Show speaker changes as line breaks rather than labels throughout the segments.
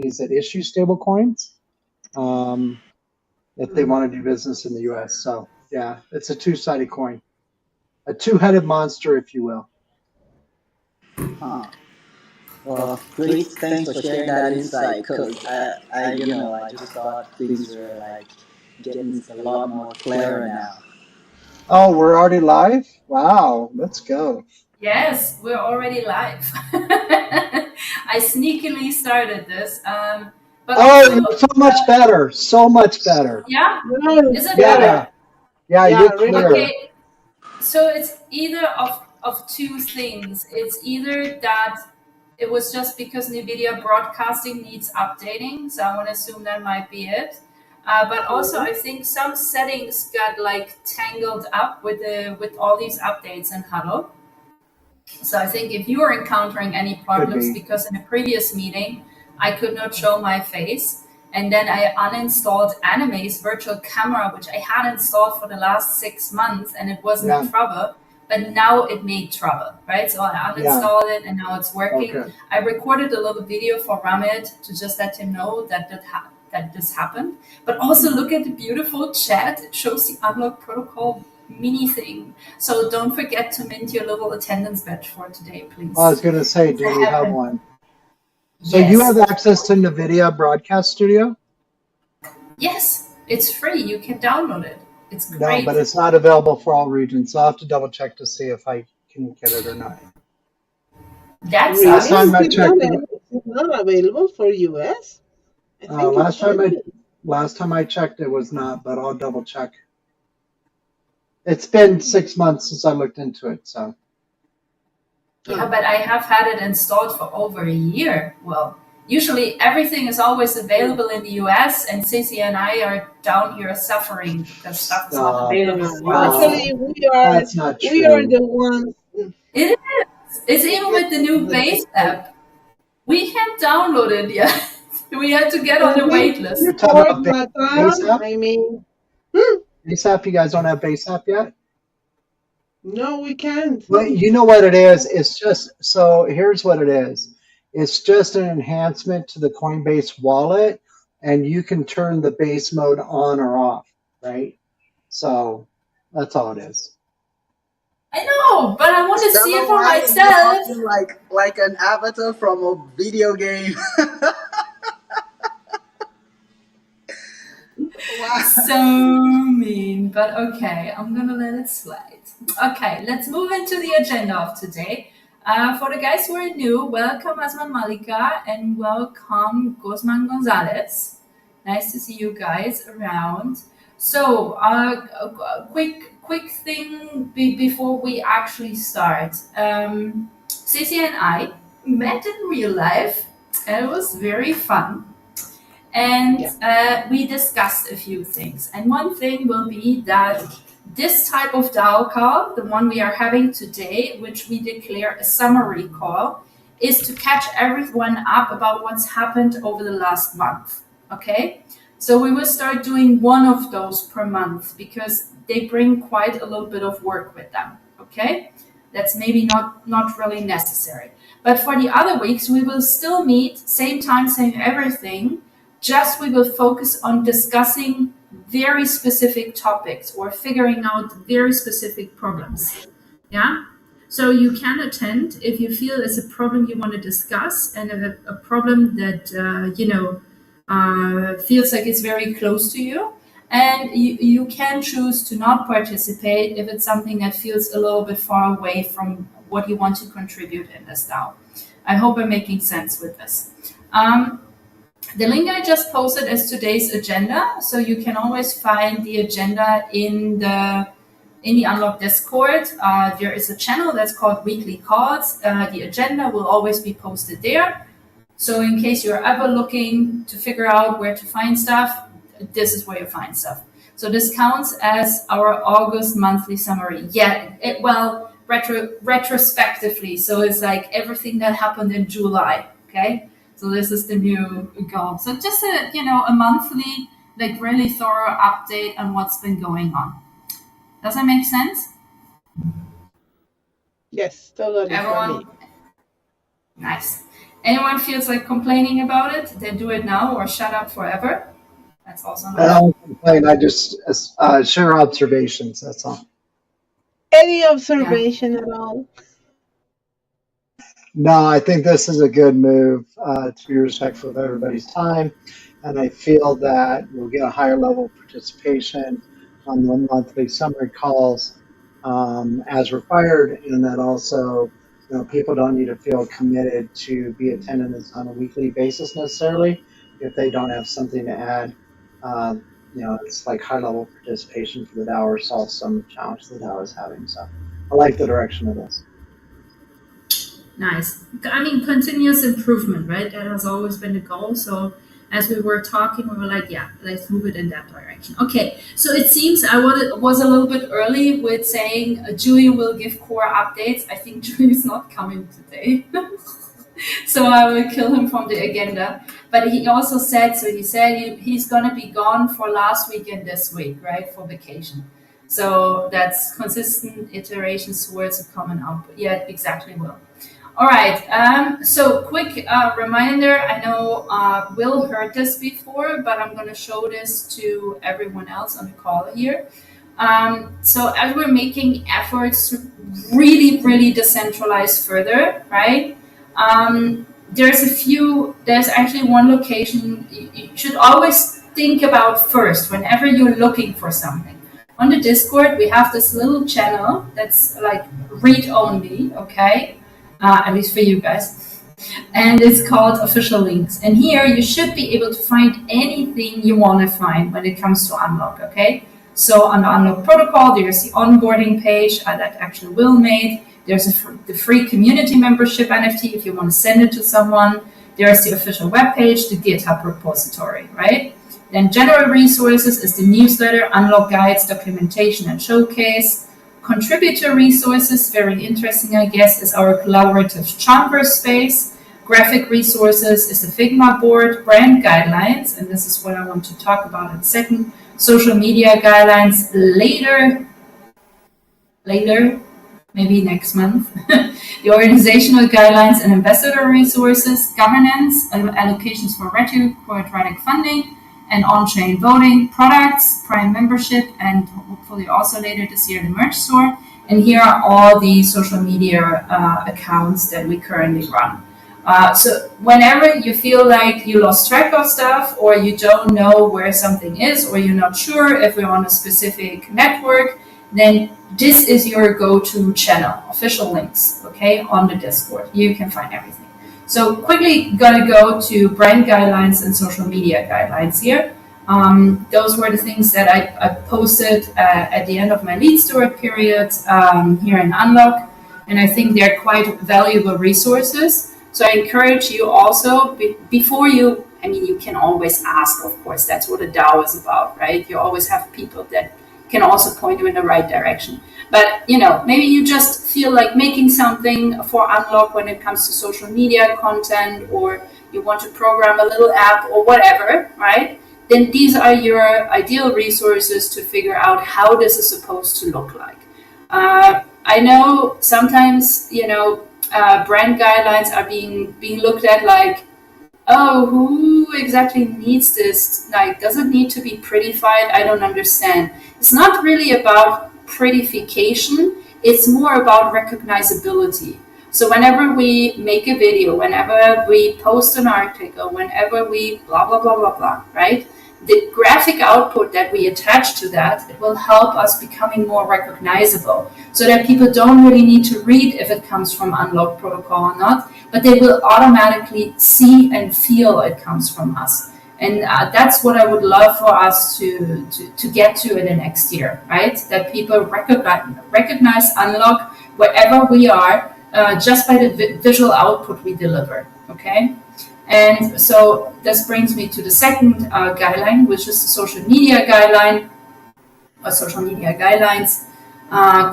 that issue stablecoins if they want to do business in the U.S. So yeah, it's a two-sided coin, a two-headed monster, if you will.
Well, great. Thanks for sharing that insight. Cause I just thought things were like getting a lot more clearer now.
Oh, we're already live? Wow, let's go.
Yes, we're already live. I sneakily started this. But
oh, so much better. So much better.
Yeah?
No,
Is it
Yeah.
better?
Yeah, you're
really
clear.
Okay. So it's either of two things. It's either that it was just because NVIDIA broadcasting needs updating. So I want to assume that might be it. But also, I think some settings got like tangled up with all these updates in Huddle. So I think if you are encountering any problems, because in a previous meeting, I could not show my face. And then I uninstalled Anime's virtual camera, which I had installed for the last 6 months, and it wasn't trouble. But now it made trouble, right? So I uninstalled it, and now it's working. Okay. I recorded a little video for Ramit to just let him know that this happened. But also look at the beautiful chat. It shows the unlock protocol mini thing. So don't forget to mint your little attendance badge for today, please.
I was going to say, do you have one? So you have access to NVIDIA Broadcast Studio?
Yes, it's free. You can download it. It's great.
No, but it's not available for all regions. So I'll have to double check to see if I can get it or not.
That's
last time I checked.
It's not available for US?
Last time I checked, it was not, but I'll double check. It's been 6 months since I looked into it, so.
Yeah, but I have had it installed for over a year. Well, usually everything is always available in the US, and Cici and I are down here suffering because stuff is not available.
Actually, we are the ones.
It is. It's even with the new base app. We can't download it yet. We had to get on the wait list.
You're talking about base app? I mean, base app, you guys don't have base app yet?
No, we can't.
Well, you know what it is? It's just, so here's what it is. It's just an enhancement to the Coinbase wallet, and you can turn the base mode on or off, right? So that's all it is.
I know, but I want to see it for myself.
Like an avatar from a video game.
Wow. So mean, but okay, I'm gonna let it slide. Okay, let's move into the agenda of today. For the guys who are new, welcome Asman Malika and welcome Guzman Gonzalez. Nice to see you guys around. So, a quick thing before we actually start. Cici and I met in real life, and it was very fun. And we discussed a few things. And one thing will be that this type of DAO call, the one we are having today, which we declare a summary call, is to catch everyone up about what's happened over the last month. Okay? So we will start doing one of those per month because they bring quite a little bit of work with them. Okay? That's maybe not really necessary. But for the other weeks, we will still meet, same time, same everything. Just we will focus on discussing very specific topics or figuring out very specific problems. Yeah? So you can attend if you feel it's a problem you want to discuss and a problem that, feels like it's very close to you. And you can choose to not participate if it's something that feels a little bit far away from what you want to contribute in this DAO. I hope I'm making sense with this. The link I just posted is today's agenda, so you can always find the agenda in the Unlock Discord. There is a channel that's called Weekly Calls. The agenda will always be posted there. So in case you're ever looking to figure out where to find stuff, this is where you find stuff. So this counts as our August monthly summary. Yeah, retrospectively. So it's like everything that happened in July. Okay. So this is the new goal. So just a monthly, like really thorough update on what's been going on. Does that make sense?
Yes, totally.
Everyone? Nice. Anyone feels like complaining about it, then do it now or shut up forever. That's also an
I
option.
don't complain. I just share observations. That's all.
Any
Yeah.
observation at all?
No, I think this is a good move to be respectful of everybody's time. And I feel that we'll get a higher level of participation on the monthly summary calls as required. And that also, people don't need to feel committed to be attending this on a weekly basis necessarily if they don't have something to add. It's like high level participation for the DAO or solve some challenge the DAO is having. So I like the direction of this.
Nice. I mean, continuous improvement, right? That has always been the goal. So as we were talking, we were like, yeah, let's move it in that direction. Okay. So it seems I was a little bit early with saying Julie will give core updates. I think Julie's not coming today. So I will kill him from the agenda. But he also said, he's going to be gone for last week and this week, right? For vacation. So that's consistent iterations towards a common output. Yeah, exactly, Will. All right. So quick reminder. I know Will heard this before, but I'm going to show this to everyone else on the call here. So as we're making efforts to really, really decentralize further, right? There's actually one location you should always think about first whenever you're looking for something. On the Discord, we have this little channel that's like read only, okay? At least for you guys. And it's called Official Links. And here you should be able to find anything you want to find when it comes to Unlock, okay? So on the Unlock protocol, there's the onboarding page that actually Will made. There's the free community membership NFT if you want to send it to someone. There's the official webpage, the GitHub repository, right? Then general resources is the newsletter, Unlock guides, documentation, and showcase. Contributor resources, very interesting, I guess, is our collaborative chamber space. Graphic resources is the Figma board, brand guidelines, and this is what I want to talk about in a second. Social media guidelines later, maybe next month. The organizational guidelines and ambassador resources, governance, allocations for quadratic funding, and on-chain voting, products, Prime membership, and hopefully also later this year the merch store. And here are all the social media accounts that we currently run. So whenever you feel like you lost track of stuff or you don't know where something is or you're not sure if we're on a specific network, then this is your go-to channel, Official Links, okay, on the Discord. You can find everything. So quickly gonna go to brand guidelines and social media guidelines here. Those were the things that I posted at the end of my lead steward period here in Unlock. And I think they're quite valuable resources. So I encourage you also, before you can always ask, of course, that's what a DAO is about, right? You always have people that can also point you in the right direction. But, maybe you just feel like making something for Unlock when it comes to social media content, or you want to program a little app or whatever, right? Then these are your ideal resources to figure out how this is supposed to look like. I know sometimes, brand guidelines are being looked at like, oh, who exactly needs this? Like, does it need to be prettified? I don't understand. It's not really about prettification. It's more about recognizability. So whenever we make a video, whenever we post an article, whenever we blah, blah, blah, blah, blah, right? The graphic output that we attach to that, it will help us becoming more recognizable so that people don't really need to read if it comes from Unlock protocol or not, but they will automatically see and feel it comes from us. And that's what I would love for us to get to in the next year, right? That people recognize Unlock wherever we are just by the visual output we deliver, okay? And so this brings me to the second guideline, which is the social media guideline, or social media guidelines,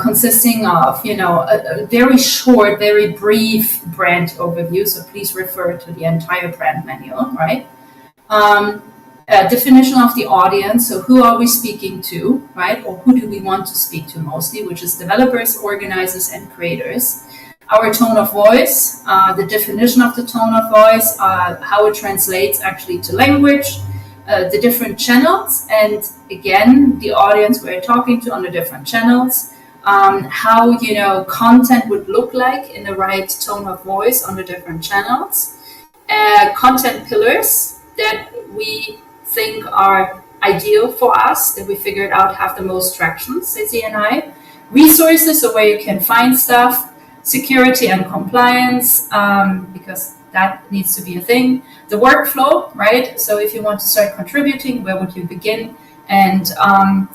consisting of, a very short, very brief brand overview. So please refer to the entire brand manual, right? Definition of the audience. So who are we speaking to, right? Or who do we want to speak to mostly, which is developers, organizers, and creators. our tone of voice, the definition of the tone of voice, how it translates actually to language, the different channels, and again, the audience we're talking to on the different channels, how content would look like in the right tone of voice on the different channels, content pillars that we think are ideal for us, that we figured out have the most traction, Ceci and I, resources, so where you can find stuff, security and compliance, because that needs to be a thing, the workflow, right? So if you want to start contributing, where would you begin? And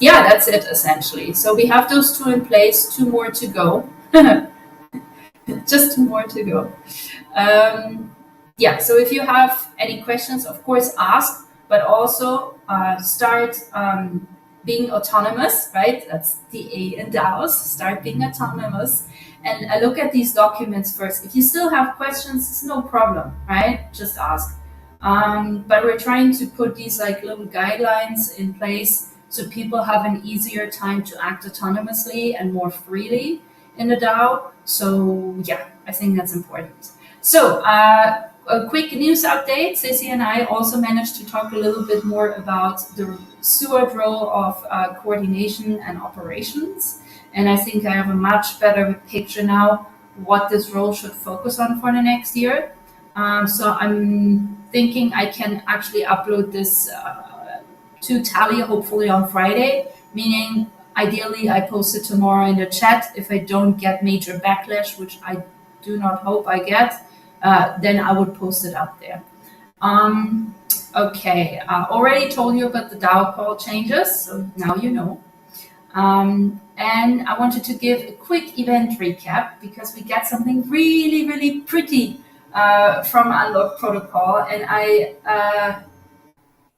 yeah, that's it essentially. So we have those two in place, two more to go. Just two more to go. Yeah, so if you have any questions, of course, ask, but also start being autonomous, right? That's DA and DAOs. Start being autonomous and look at these documents first. If you still have questions, it's no problem, right? Just ask. But we're trying to put these like little guidelines in place so people have an easier time to act autonomously and more freely in the DAO. So yeah, I think that's important. So a quick news update. Ceci and I also managed to talk a little bit more about the steward role of coordination and operations. And I think I have a much better picture now what this role should focus on for the next year. So I'm thinking I can actually upload this to Tally hopefully on Friday, meaning ideally I post it tomorrow in the chat. If I don't get major backlash, which I do not hope I get, then I would post it up there. Okay, I already told you about the DAO call changes, so now you know. And I wanted to give a quick event recap because we got something really, really pretty from Unlock Protocol, and I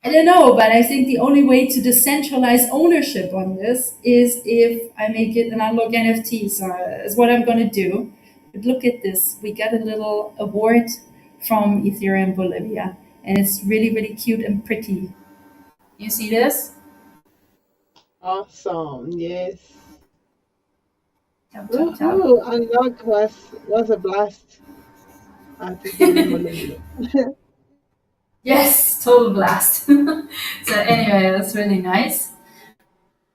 don't know, but I think the only way to decentralize ownership on this is if I make it an Unlock NFT. So is what I'm going to do. But look at this. We got a little award from Ethereum Bolivia, and it's really, really cute and pretty. You see this?
Awesome. Yes.
Tap, tap, tap.
Woohoo! Unlock was a blast at Ethereum Bolivia.
Yes, total blast. So anyway, that's really nice.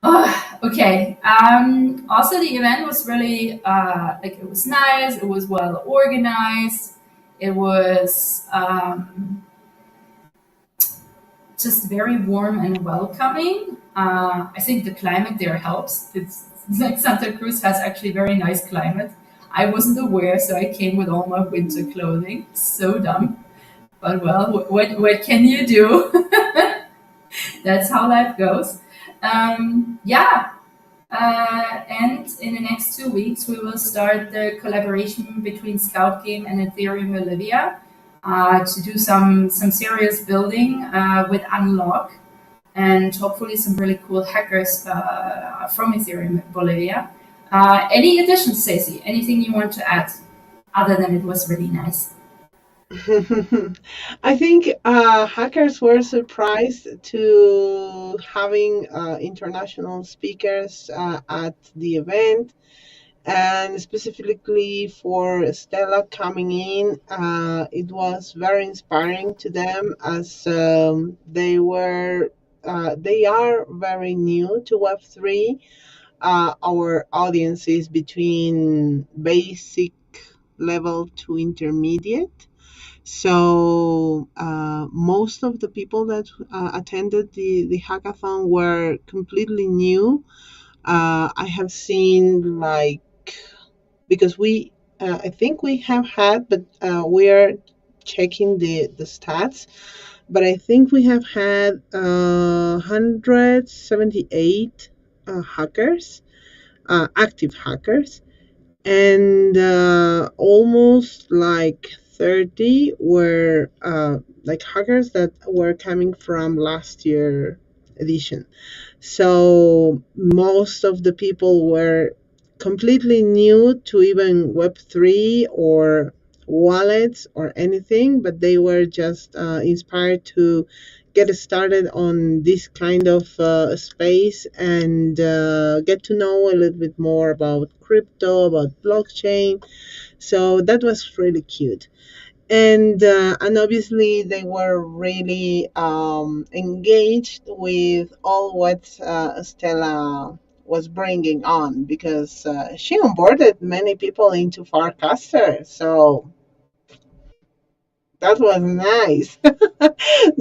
Oh, okay. Also, the event was really like it was nice. It was well organized. It was just very warm and welcoming. I think the climate there helps. It's like Santa Cruz has actually very nice climate. I wasn't aware, so I came with all my winter clothing. So dumb, but well, what can you do? That's how life goes. Yeah, and in the next 2 weeks, we will start the collaboration between Scout Game and Ethereum Bolivia to do some serious building with Unlock and hopefully some really cool hackers from Ethereum Bolivia. Any additions, Stacey? Anything you want to add other than it was really nice?
I think hackers were surprised to having international speakers at the event, and specifically for Stella coming in, it was very inspiring to them as they are very new to Web3. Our audience is between basic level to intermediate. So most of the people that attended the hackathon were completely new. I have seen like, because I think we have had, but we are checking the stats. But I think we have had 178 hackers, active hackers, and almost like 30 were like hackers that were coming from last year edition. So most of the people were completely new to even Web3 or wallets or anything, but they were just inspired to get started on this kind of space and get to know a little bit more about crypto, about blockchain. So that was really cute. And obviously they were really engaged with all what Stella was bringing on, because she onboarded many people into Farcaster. So that was nice.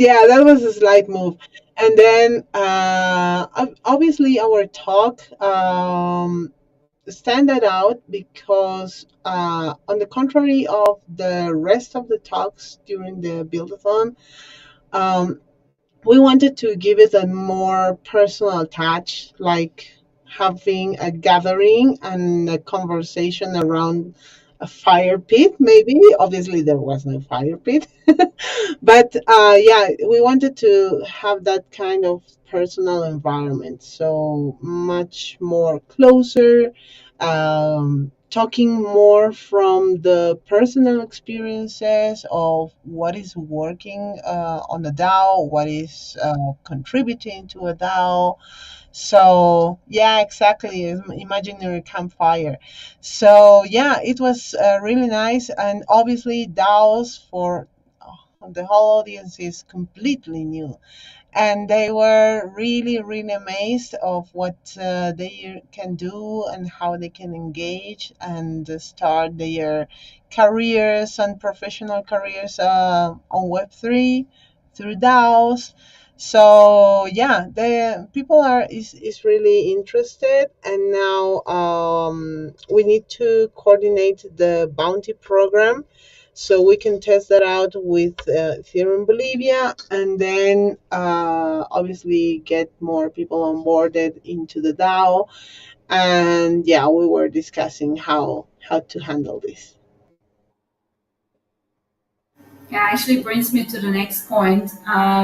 Yeah, that was a slight move. And then obviously our talk standard out because, on the contrary of the rest of the talks during the build-a-thon, um, we wanted to give it a more personal touch, like having a gathering and a conversation around a fire pit, maybe. Obviously, there was no fire pit. But yeah, we wanted to have that kind of personal environment, so much more closer, talking more from the personal experiences of what is working on a DAO, what is contributing to a DAO. So yeah, exactly, imaginary campfire. So yeah, it was really nice, and obviously DAOs for the whole audience is completely new, and they were really really amazed of what they can do and how they can engage and start their careers and professional careers on Web3 through DAOs. So yeah, the people is really interested, and now we need to coordinate the bounty program so we can test that out with Ethereum Bolivia, and then obviously get more people onboarded into the DAO. And yeah, we were discussing how to handle this.
Yeah, actually brings me to the next point.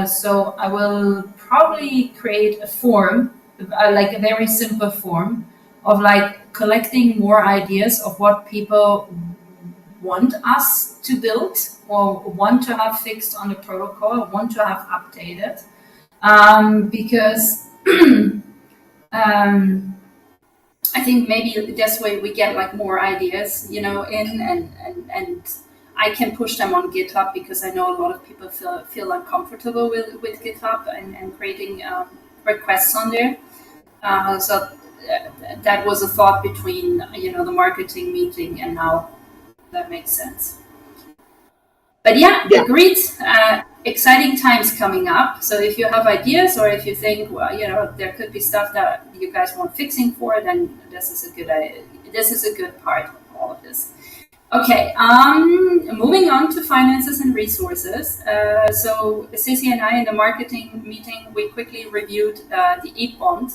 So I will probably create a form, like a very simple form of like collecting more ideas of what people want us to build or want to have fixed on the protocol, want to have updated. Because um, I think maybe this way we get like more ideas, in and I can push them on GitHub, because I know a lot of people feel uncomfortable with GitHub and creating requests on there. So that was a thought between the marketing meeting and now. That makes sense. But yeah,
Yeah.
agreed. Exciting times coming up. So if you have ideas, or if you think, well, there could be stuff that you guys want fixing for, then this is a good idea. This is a good part of all of this. Okay, moving on to finances and resources. So Ceci and I in the marketing meeting, we quickly reviewed the ETH bond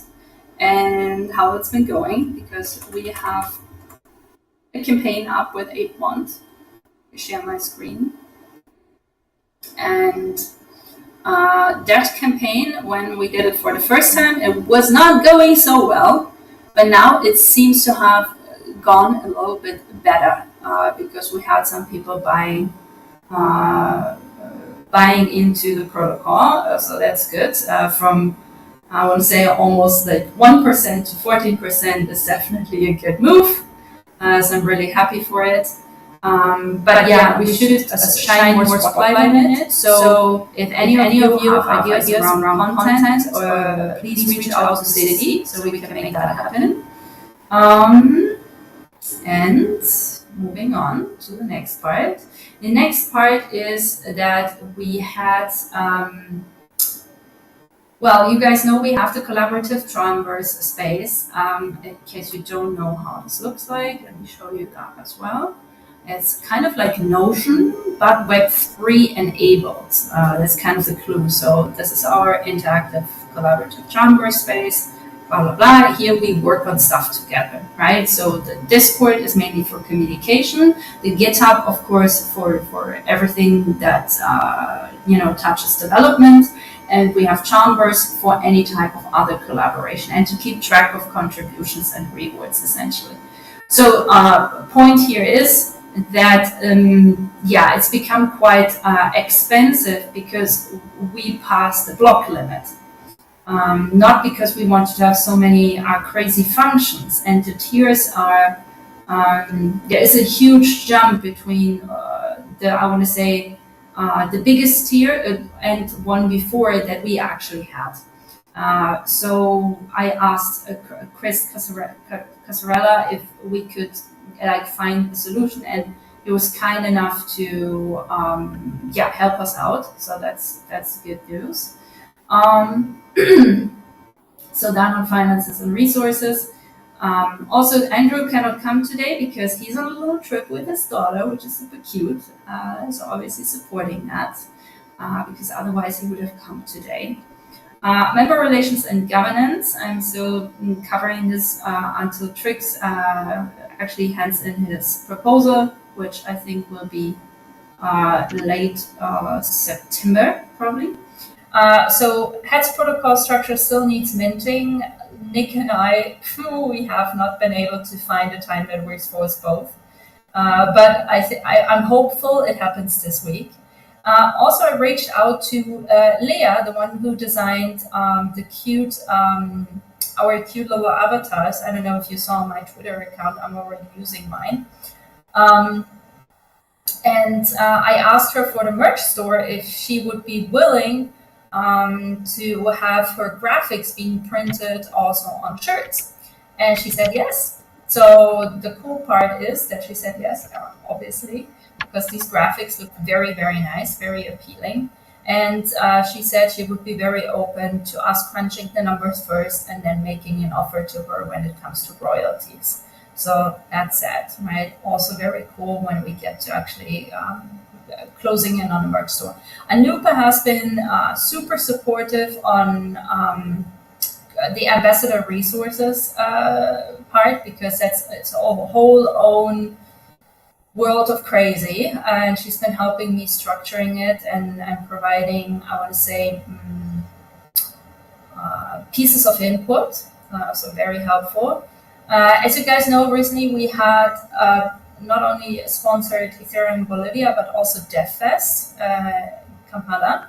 and how it's been going, because we have a campaign up with ETH bond. Share my screen. And that campaign, when we did it for the first time, it was not going so well, but now it seems to have gone a little bit better, because we had some people buying into the protocol, so that's good. From, I want to say, almost like 1% to 14% is definitely a good move. So I'm really happy for it. But yeah, we should shine more spotlight on it. So if any of you have ideas around content, please reach out to City so we can make that happen. And moving on to the next part. The next part is that we had, well, you guys know we have the collaborative Tronverse space. In case you don't know how this looks like, let me show you that as well. It's kind of like Notion, but Web3 enabled. That's kind of the clue. So this is our interactive collaborative Tronverse space, blah, blah, blah. Here we work on stuff together, right? So the Discord is mainly for communication. The GitHub, of course, for everything that, touches development. And we have Tronverse for any type of other collaboration and to keep track of contributions and rewards, essentially. So point here is that it's become quite expensive because we passed the block limit. Not because we wanted to have so many crazy functions, and the tiers are there is a huge jump between I want to say the biggest tier and one before it that we actually had. So I asked Chris Casarella if we could find a solution, and he was kind enough to help us out. So that's good news. Um, so that on finances and resources. Also, Andrew cannot come today because he's on a little trip with his daughter, which is super cute. So obviously supporting that because otherwise he would have come today. Member relations and governance. I'm still covering this until Trix actually hands in his proposal, which I think will be late September probably. So heads protocol structure still needs minting. Nick and I, we have not been able to find a time that works for us both. But I'm hopeful it happens this week. Also, I reached out to Leah, the one who designed the cute, our cute little avatars. I don't know if you saw my Twitter account. I'm already using mine. And I asked her for the merch store if she would be willing to have her graphics being printed also on shirts. And she said yes. So the cool part is that she said yes, obviously, because these graphics look very, very nice, very appealing. And she said she would be very open to us crunching the numbers first and then making an offer to her when it comes to royalties. So that's it, right? Also very cool when we get to actually closing in on the merch store. Anupa has been super supportive on the ambassador resources part because it's a whole own world of crazy, and she's been helping me structuring it and providing, I want to say, pieces of input. So very helpful. As you guys know, recently we had not only sponsored Ethereum Bolivia, but also DevFest Kampala.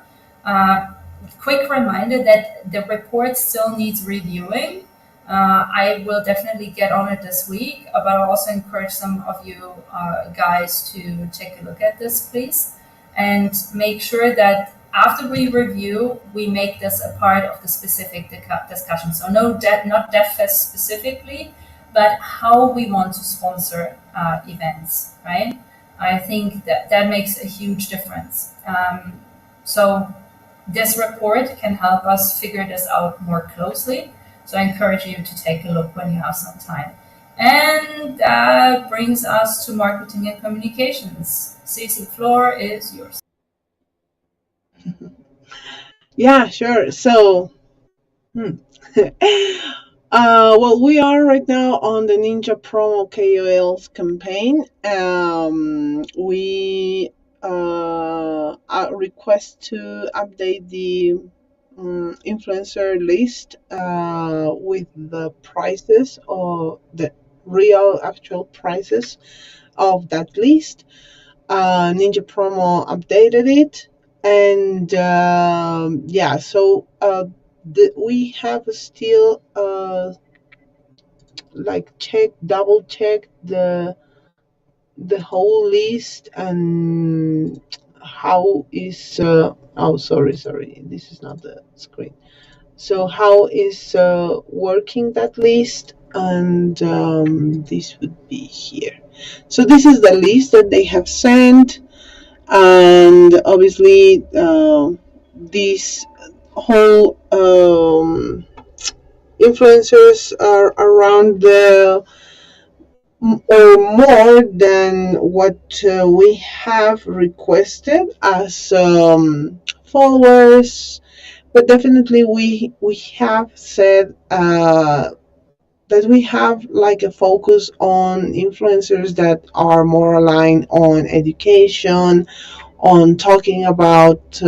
Quick reminder that the report still needs reviewing. I will definitely get on it this week, but I'll also encourage some of you guys to take a look at this, please, and make sure that after we review, we make this a part of the specific discussion. So not DevFest specifically, but how we want to sponsor events, right? I think that makes a huge difference. So this report can help us figure this out more closely. So I encourage you to take a look when you have some time. And that brings us to marketing and communications. Cece, floor is yours.
Yeah, sure. So, well, we are right now on the Ninja Promo KOLs campaign. We request to update the influencer list with the prices or the real actual prices of that list. Ninja Promo updated it, and so we have still double check the whole list and how is sorry, this is not the screen. So how is working that list, and this would be here. So this is the list that they have sent, and obviously these whole influencers are around the or more than what we have requested as followers, but definitely we have said that we have like a focus on influencers that are more aligned on education, on talking about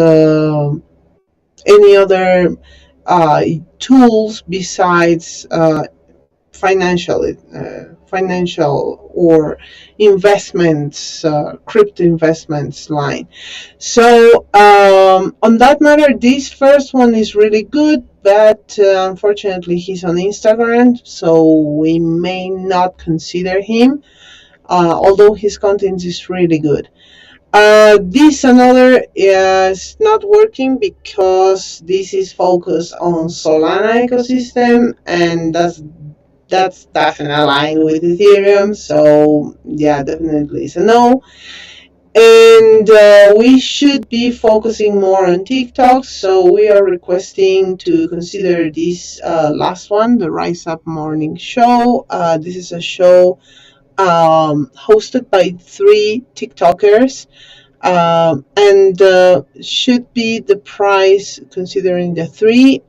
any other tools besides financial financial or investments, crypto investments line. So on that matter, this first one is really good, but unfortunately he's on Instagram, so we may not consider him, although his content is really good. This another is not working because this is focused on Solana ecosystem, and that's doesn't align with Ethereum. So yeah, definitely it's a no. And we should be focusing more on TikTok. So we are requesting to consider this last one, the Rise Up Morning Show. This is a show hosted by three TikTokers, and should be the price considering the three.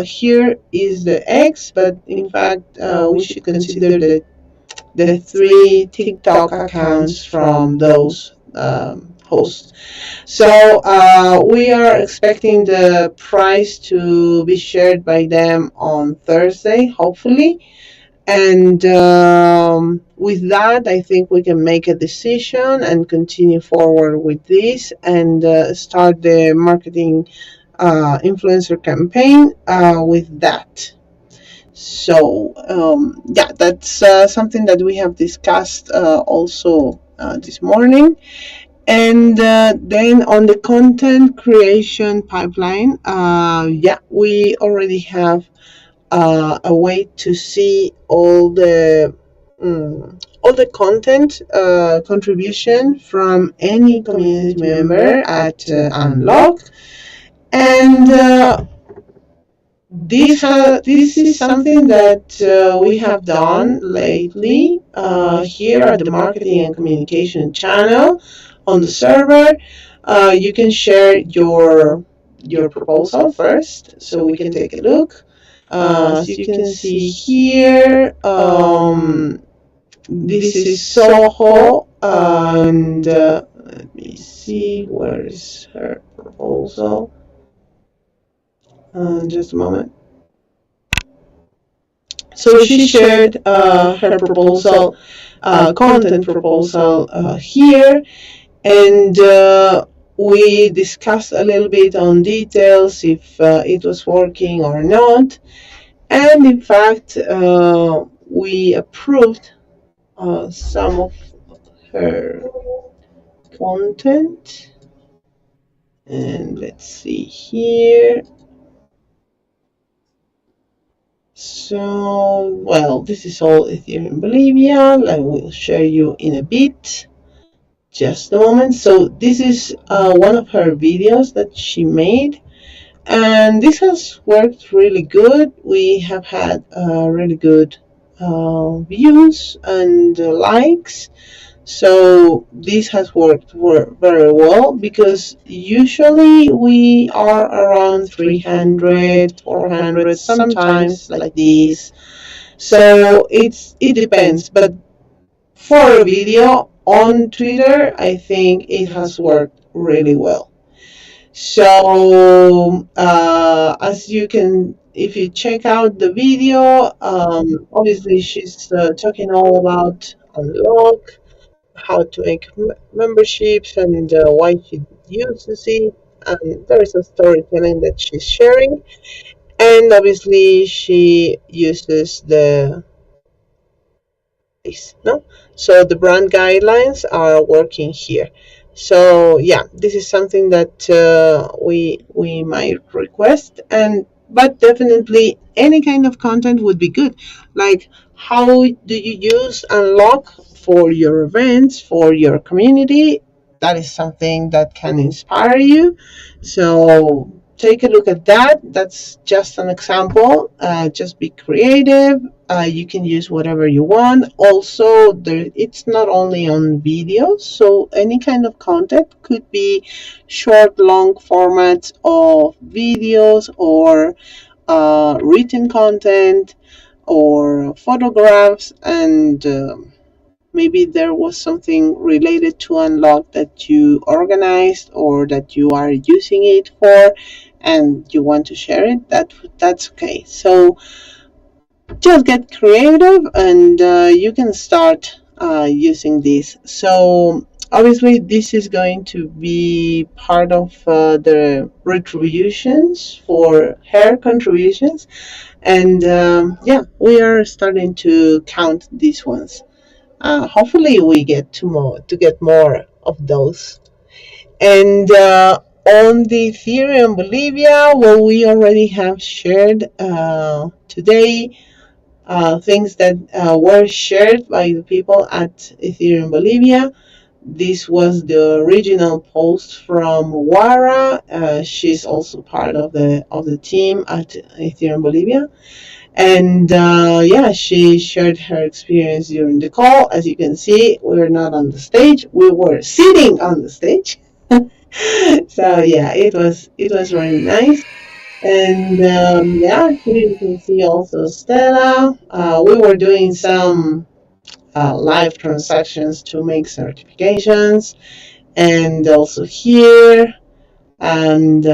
Here is the X, but in fact, we should consider the three TikTok accounts from those hosts. So we are expecting the price to be shared by them on Thursday, hopefully. And with that, I think we can make a decision and continue forward with this and start the marketing influencer campaign with that. So, yeah, that's something that we have discussed also this morning. And then on the content creation pipeline, yeah, we already have a way to see all the content contribution from any community member at Unlock, and this is something that we have done lately here at the marketing and communication channel on the server. You can share your proposal first, so we can take a look. As you can see here, this is Soho, and let me see, where is her proposal? Just a moment. So she shared her proposal, content proposal here, and we discussed a little bit on details, if it was working or not. And in fact, we approved some of her content. And let's see here. So, well, this is all Ethereum Bolivia. I will share you in a bit. Just a moment. So this is one of her videos that she made, and this has worked really good. We have had really good views and likes. So this has worked very well, because usually we are around 300, 400, sometimes like this. So it depends, but for a video on Twitter, I think it has worked really well. So as you can, if you check out the video, obviously she's talking all about Unlock, how to make memberships, and why she uses it. And there is a storytelling that she's sharing, and obviously she uses the no, so the brand guidelines are working here. So yeah, this is something that we might request, and but definitely any kind of content would be good. Like, how do you use Unlock for your events, for your community? That is something that can inspire you. So take a look at that. That's just an example. Just be creative. You can use whatever you want. Also, it's not only on videos, so any kind of content could be short, long formats of videos, or written content, or photographs, and maybe there was something related to Unlock that you organized or that you are using it for, and you want to share it. That's okay. So just get creative and you can start using this. So obviously this is going to be part of the retributions for her contributions, and yeah, we are starting to count these ones. Hopefully we get to get more of those. And on the Ethereum Bolivia, well, we already have shared today things that were shared by the people at Ethereum Bolivia. This was the original post from Wara. She's also part of the team at Ethereum Bolivia, and yeah, she shared her experience during the call. As you can see, we're not on the stage; we were sitting on the stage. So yeah, it was very nice. And yeah, here you can see also Stella. We were doing some live transactions to make certifications, and also here and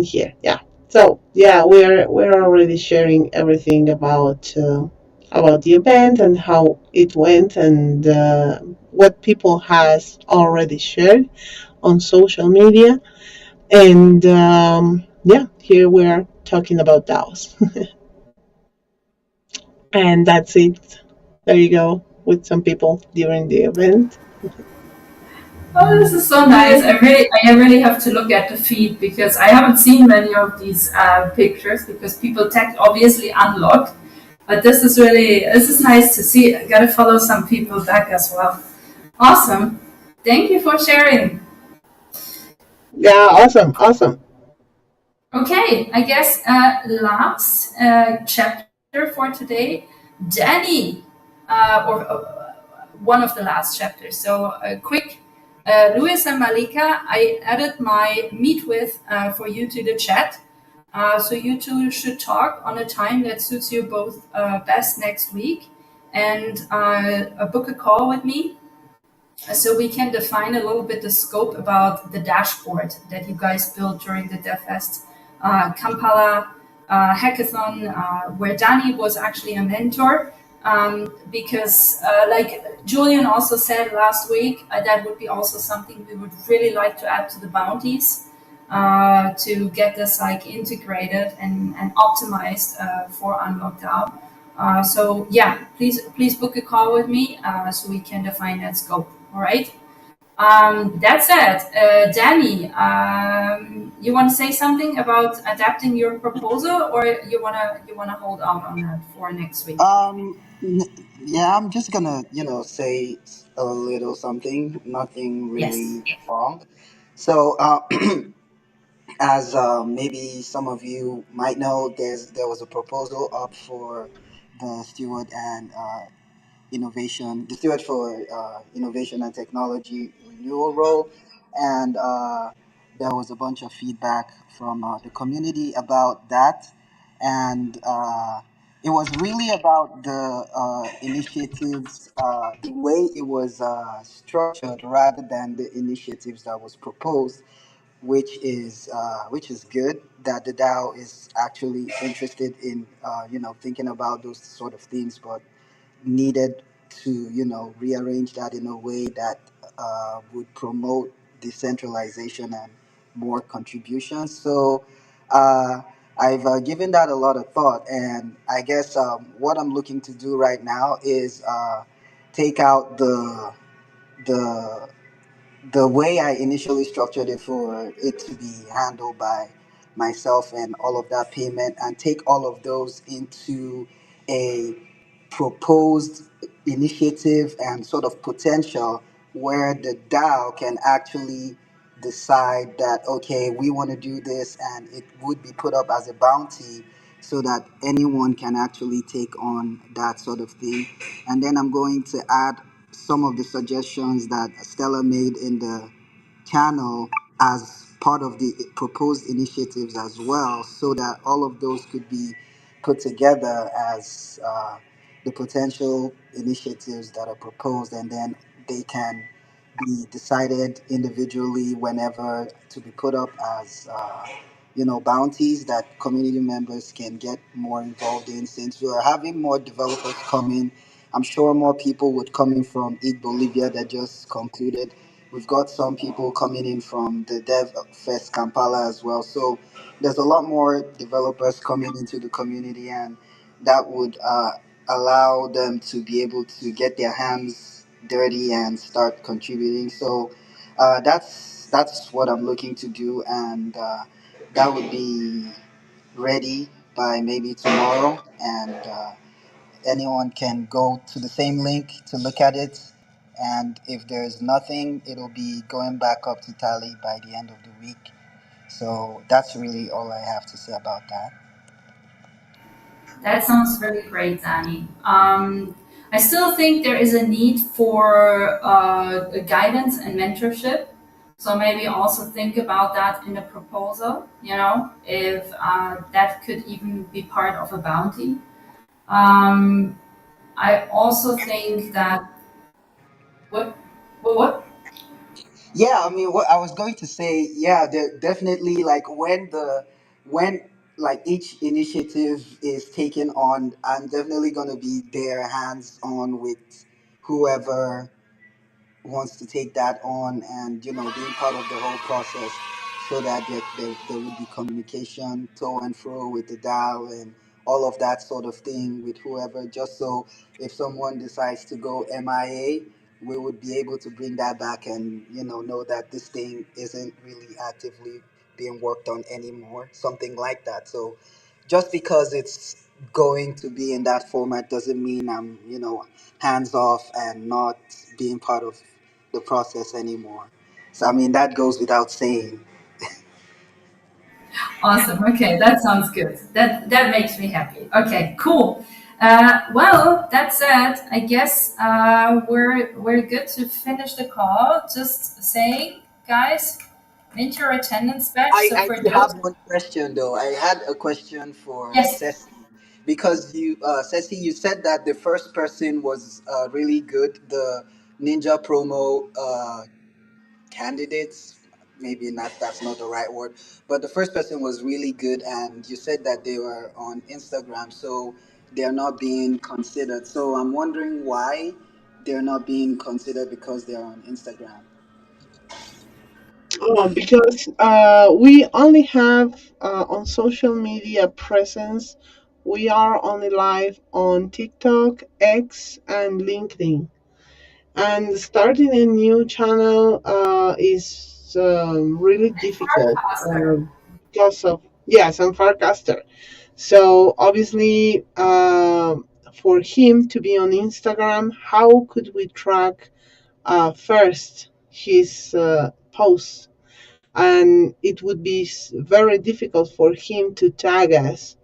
here. Yeah. So yeah, we're already sharing everything about the event and how it went, and what people has already shared on social media. And yeah, here we're talking about DAOs. And that's it. There you go, with some people during the event.
Oh, this is so nice. I really have to look at the feed because I haven't seen many of these pictures because people tech obviously unlocked. But this is nice to see. I gotta follow some people back as well. Awesome. Thank you for sharing.
Yeah, awesome, awesome.
Okay, I guess last chapter for today, Danny, or one of the last chapters. So quick, Luis and Malika, I added my meet with for you to the chat. So you two should talk on a time that suits you both best next week, and book a call with me so we can define a little bit the scope about the dashboard that you guys built during the DevFest Kampala hackathon, where Dani was actually a mentor. Because, like Julian also said last week, that would be also something we would really like to add to the bounties to get this like integrated and optimized for Unlocked DAO. So yeah, please book a call with me so we can define that scope. All right. That said, Danny, you want to say something about adapting your proposal, or you wanna hold out on that for next week?
Yeah, I'm just gonna, say a little something, nothing
Yes.
really wrong. So, as maybe some of you might know, there was a proposal up for the steward and the steward for innovation and technology renewal role, and there was a bunch of feedback from the community about that, and it was really about the initiatives, the way it was structured, rather than the initiatives that was proposed, which is good that the DAO is actually interested in thinking about those sort of things, but needed to rearrange that in a way that would promote decentralization and more contributions. So uh, I've given that a lot of thought, and I guess what I'm looking to do right now is take out the the way I initially structured it for it to be handled by myself and all of that payment, and take all of those into a proposed initiative and sort of potential where the DAO can actually decide that, okay, we want to do this, and it would be put up as a bounty so that anyone can actually take on that sort of thing. And then I'm going to add some of the suggestions that Stella made in the channel as part of the proposed initiatives as well, so that all of those could be put together as the potential initiatives that are proposed, and then they can be decided individually whenever to be put up as bounties that community members can get more involved in. Since we are having more developers come in, I'm sure more people would come in from Eat Bolivia that just concluded. We've got some people coming in from the Dev Fest Kampala as well. So there's a lot more developers coming into the community, and that would allow them to be able to get their hands dirty and start contributing. So that's what I'm looking to do, and that would be ready by maybe tomorrow, and anyone can go to the same link to look at it. And if there's nothing, it'll be going back up to tally by the end of the week. So that's really all I have to say about that.
That sounds really great, Danny. I still think there is a need for guidance and mentorship. So maybe also think about that in a proposal, if that could even be part of a bounty. Um, I also think that, what, what?
Yeah, I mean, what I was going to say, yeah, definitely like when like each initiative is taken on, I'm definitely gonna be there hands on with whoever wants to take that on, and being part of the whole process, so that there would be communication to and fro with the DAO and all of that sort of thing with whoever, just so if someone decides to go MIA, we would be able to bring that back and know that this thing isn't really actively being worked on anymore, something like that. So just because it's going to be in that format doesn't mean I'm hands off and not being part of the process anymore. So I mean that goes without saying.
Awesome. Okay, that sounds good. That makes me happy. Okay, cool. Well, that said, I guess we're good to finish the call. Just saying, guys, mint your attendance badge. So
I
for
do have
those,
one question though. I had a question for
yes,
Ceci, because Ceci, you said that the first person was really good. The Ninja promo candidates, maybe not, that's not the right word, but the first person was really good, and you said that they were on Instagram, so they're not being considered. So I'm wondering why they're not being considered, because they're on Instagram.
Because we only have on social media presence, we are only live on TikTok, X, and LinkedIn. And starting a new channel is really difficult
Oscar.
because of, yes, I'm Farcaster. So obviously, for him to be on Instagram, how could we track first his posts? And it would be very difficult for him to tag us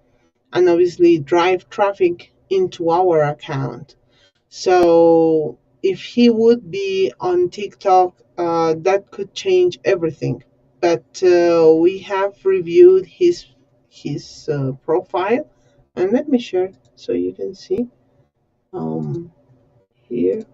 and obviously drive traffic into our account. So if he would be on TikTok, that could change everything. But we have reviewed his profile, and let me share so you can see here.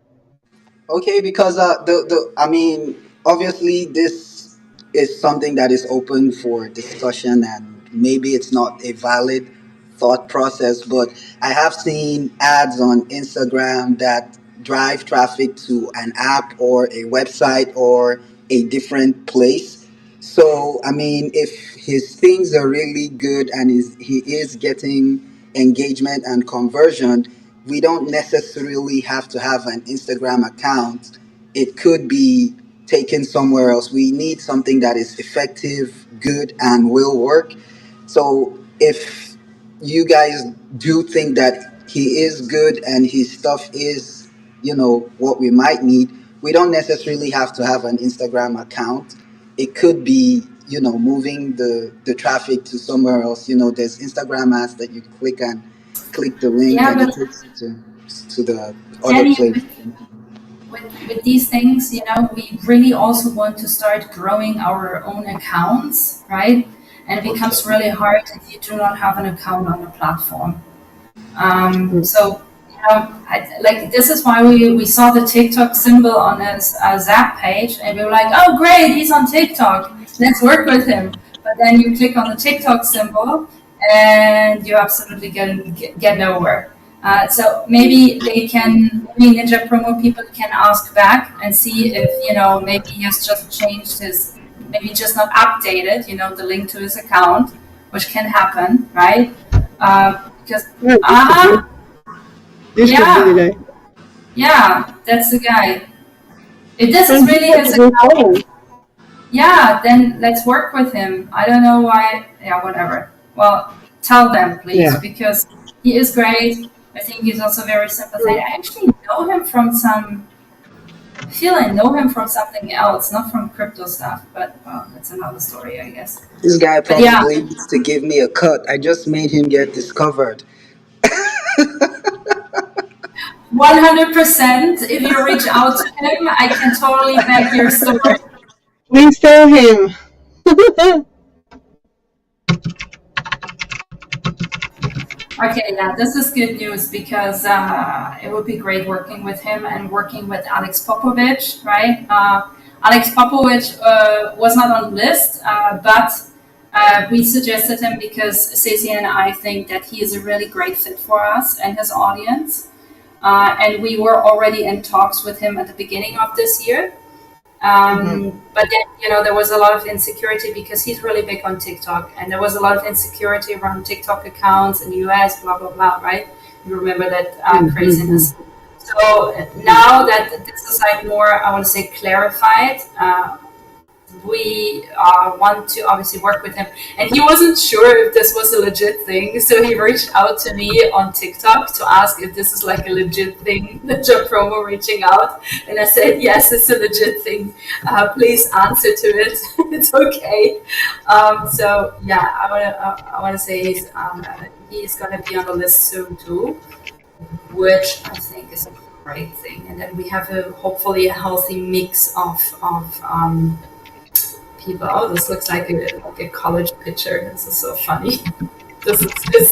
Okay, because the I mean, obviously this is something that is open for discussion, and maybe it's not a valid thought process, but I have seen ads on Instagram that drive traffic to an app or a website or a different place. So I mean, if his things are really good and he is getting engagement and conversion, we don't necessarily have to have an Instagram account. It could be taken somewhere else. We need something that is effective, good, and will work. So if you guys do think that he is good and his stuff is, what we might need, we don't necessarily have to have an Instagram account. It could be, moving the traffic to somewhere else. There's Instagram ads that you click and click the link
Yeah,
and it
but
takes you to the other
Jenny,
place.
with these things, we really also want to start growing our own accounts, right? And it becomes
Okay.
really hard if you do not have an account on the platform.
Mm.
So, like this is why we saw the TikTok symbol on his Zap page, and we were like, oh, great, he's on TikTok. Let's work with him. but then you click on the TikTok symbol and you absolutely get nowhere. So maybe maybe Ninja Promo people can ask back and see if, maybe he has just changed maybe just not updated, the link to his account, which can happen, right? Because,
Yeah, this could be. This could be the
yeah,
guy.
yeah, that's the guy. If this is
And he
really
has
his
a good
account,
phone.
yeah, then let's work with him. I don't know why. Yeah, whatever. Well, tell them, please,
Yeah.
because he is great. I think he's also very sympathetic. I actually know him from I feel I know him from something else, not from crypto stuff, but well, that's another story, I guess.
This guy
But yeah,
probably needs to give me a cut. I just made him get discovered.
100%. If you reach out to him, I can totally back your story.
Please tell him.
Okay, yeah, this is good news because it would be great working with him and working with Alex Popovich, right? Alex Popovich was not on the list, but we suggested him because Ceci and I think that he is a really great fit for us and his audience. And we were already in talks with him at the beginning of this year.
Mhm.
But then, there was a lot of insecurity because he's really big on TikTok, and there was a lot of insecurity around TikTok accounts in the US, blah blah blah, right? You remember that
Mhm.
craziness. So now that this is like more, I want to say, clarified, we want to obviously work with him. And he wasn't sure if this was a legit thing. So he reached out to me on TikTok to ask if this is like a legit thing, the job promo reaching out. And I said, yes, it's a legit thing. Please answer to it. It's okay. So yeah, I wanna say he's gonna be on the list soon too, which I think is a great thing. And then we have hopefully a healthy mix of people. Oh, this looks like a college picture. This is so funny. This is his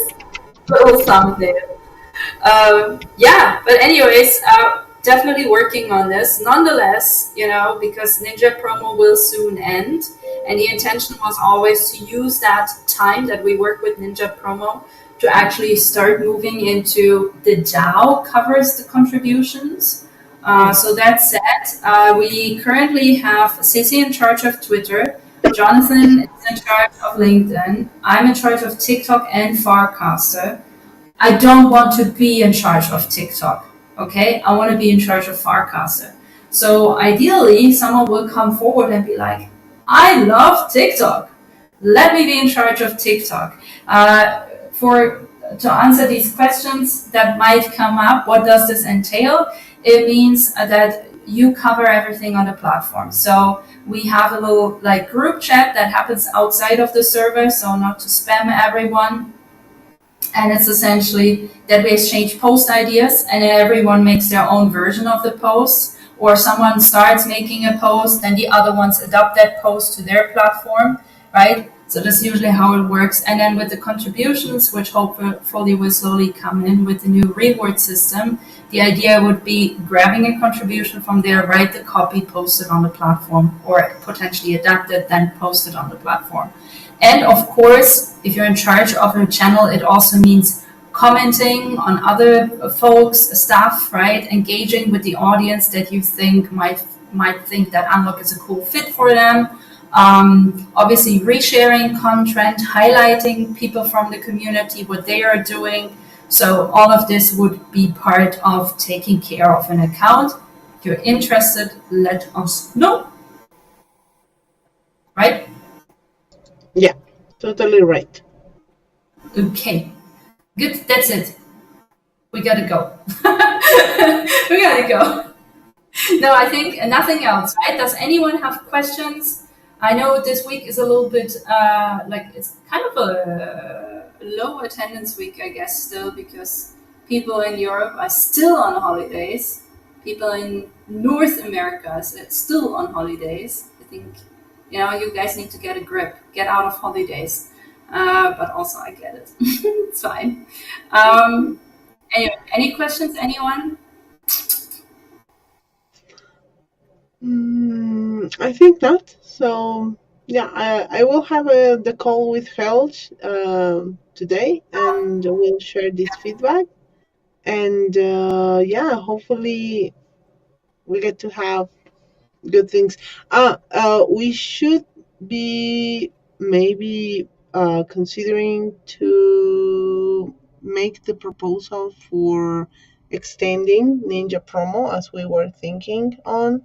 little thumbnail. Yeah, but anyways, definitely working on this. Nonetheless, because Ninja Promo will soon end, and the intention was always to use that time that we work with Ninja Promo to actually start moving into the DAO covers the contributions. So that said, we currently have Ceci in charge of Twitter, Jonathan is in charge of LinkedIn, I'm in charge of TikTok and Farcaster. I don't want to be in charge of TikTok. Okay, I want to be in charge of Farcaster. So ideally, someone will come forward and be like, "I love TikTok. Let me be in charge of TikTok." For to answer these questions that might come up, what does this entail? It means that you cover everything on the platform. So we have a little like group chat that happens outside of the server, so not to spam everyone, and it's essentially that we exchange post ideas and then everyone makes their own version of the post, or someone starts making a post then the other ones adopt that post to their platform, right? So that's usually how it works. And then with the contributions, which hopefully will slowly come in with the new reward system, the idea would be grabbing a contribution from there, write the copy, post it on the platform, or potentially adapt it, then post it on the platform. And of course, if you're in charge of a channel, it also means commenting on other folks' stuff, right? Engaging with the audience that you think might think that Unlock is a cool fit for them. Obviously, resharing content, highlighting people from the community, what they are doing. So all of this would be part of taking care of an account. If you're interested, let us know, right?
Yeah, totally right.
Okay, good. That's it. We gotta go. We gotta go. No, I think nothing else, right? Does anyone have questions? I know this week is a little bit like it's kind of a low attendance week, I guess, still because people in Europe are still on holidays. People in North America are still on holidays. I think, you guys need to get a grip, get out of holidays. But also, I get it. It's fine. Um, anyway, any questions, anyone?
I think not. So Yeah, I will have the call with Helge today, and we'll share this feedback. And yeah, hopefully we get to have good things. We should be maybe considering to make the proposal for extending Ninja promo as we were thinking on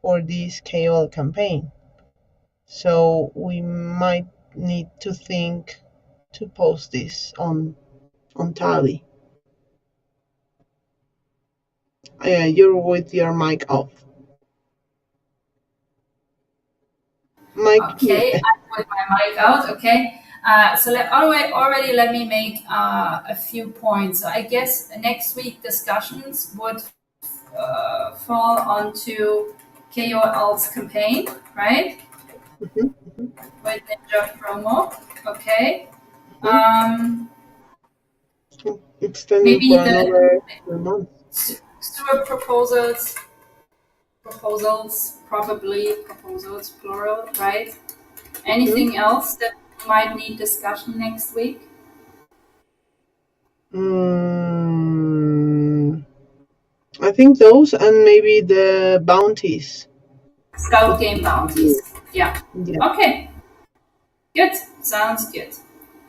for this KOL campaign. So we might need to think to post this on Tally. You're with your mic off. Mic
Okay,
muted.
I'm with my mic out. Okay. So already let me make a few points. So I guess next week discussions would fall onto KOL's campaign, right?
Mhm,
With Ninja promo. Okay.
mhm.
Um,
Extending
maybe
for
the
another 3 months.
sewer proposals, probably proposals, plural, right?
Mhm.
Anything else that might need discussion next week?
Mm, I think those and maybe the bounties
Scout
could
game
be.
bounties. Yeah.
Yeah,
Okay. Good. Sounds good.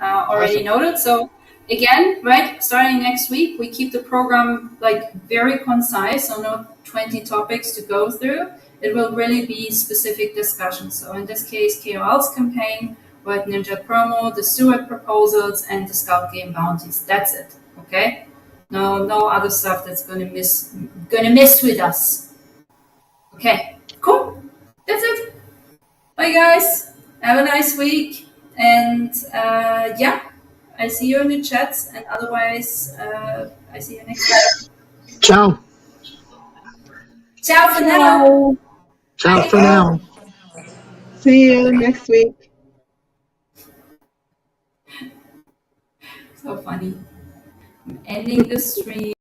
Already
awesome.
noted. So again, right, starting next week, we keep the program like very concise, so no 20 topics to go through. It will really be specific discussions. So in this case, KOL's campaign with Ninja Promo, the Steward proposals, and the Scout Game bounties. That's it. Okay. No other stuff that's gonna miss with us. Okay. Cool. That's it. Bye, guys. Have a nice week. And yeah, I see you in the chats. And otherwise, I see you next week.
Ciao.
Ciao for now.
Ciao.
Ciao for
Bye.
now.
See you next week.
So funny. I'm ending the stream.